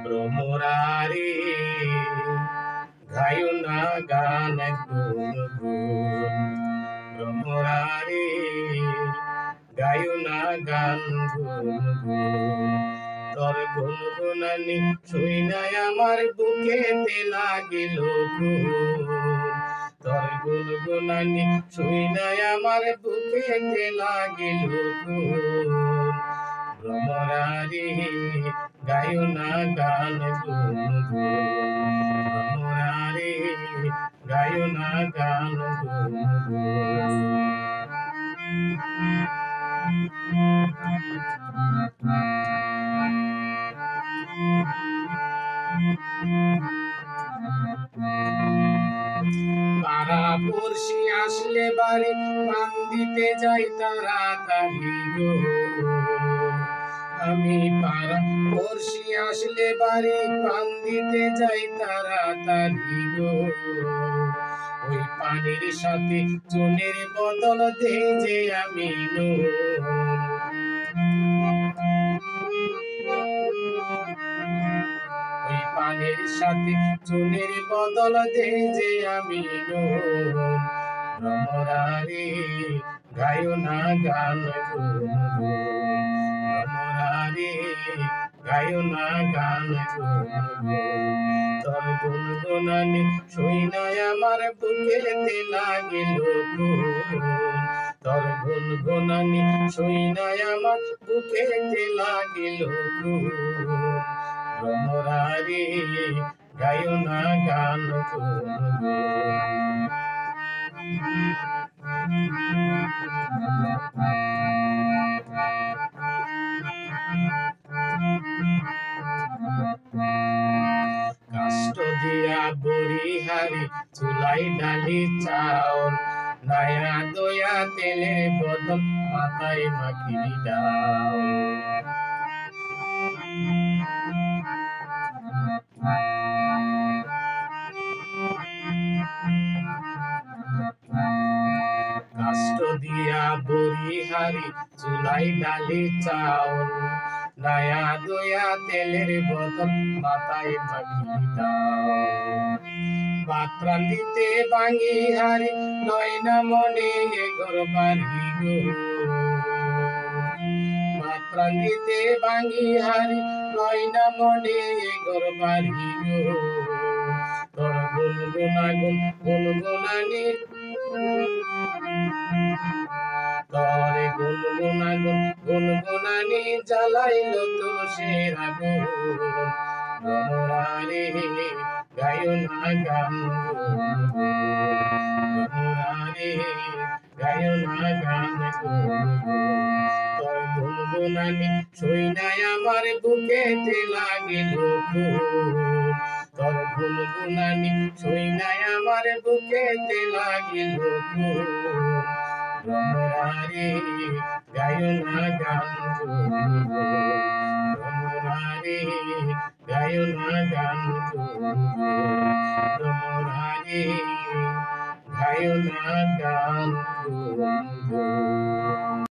ভ্রমরারে গায়ো না গান গুন গুন, ভ্রমরারে গায়ো না গান গুন গুন। তোর গুনগুনানি শুইনাই আমার বুকেতে লাগিল খুন, তোর গুনগুনানি শুইনাই আমার বুকেতে লাগিল খুন। ভ্রমরারে গায়ো না গান গুন গুন, ভ্রমরারে গায়ো না গান গুন গুন। পাড়া পড়শি আসলে বাড়ি পান দিতে যাই তাড়াতাড়ি গো, আমি পাড়া পড়শি আসলে বাড়ি পান দিতে যাই তাড়াতাড়ি গো। ওই পানির সাথে চুনের বদল দেই যে আমি নুন, ওই পানির সাথে চুনের বদল দেই যে আমি নুন। ভ্রমরারে গায়ো না গান গুন গুন, ভ্রমরারে গায়ো না গান গুন গুন। তোর গুনগুনানি শুইনাই আমার বুকেতে লাগিল খুন, তোর গুনগুনানি শুইনাই আমার বুকেতে লাগিল খুন। ভ্রমরারে গায়ো না গান গুন গুন। কাষ্ট দিয়া বড়িহারি চুলাই ডালি চাউল, নয়া দয়া তেলের বদল মাথায় মাখি দাও। কাষ্ট দিয়া বড়িহারি চুলাই ডালি চাউল, নয়া দয়া তেলের বদল মাথায় মাখি দাও। ভাত রাঁধিতে ভাঙি হারি নয় না মনে ঘর বাড়ি গো, ভাত রাঁধিতে ভাঙি হারি নয় না মনে ঘর বাড়ি গো। তোর গুনগুনাগুন গুনগুনানি, তোর গুনগুনাগুন গুনগুনানি জ্বালাইল তুষের আগুন। ভ্রমরারে গায়ো না গান গুন গুন, ভ্রমরারে গায়ো না গান গুন গুন। তোর গুনগুনানি শুইনাই আমার বুকেতে লাগিল খুন, তোর গুনগুনানি শুইনাই আমার বুকেতে লাগিল খুন। ভ্রমরারে গায়ো না গান গুন গুন, ভ্রমরারে গায়ো না গান গুন গুন, ভ্রমরারে গায়ো না গান গুন গুন।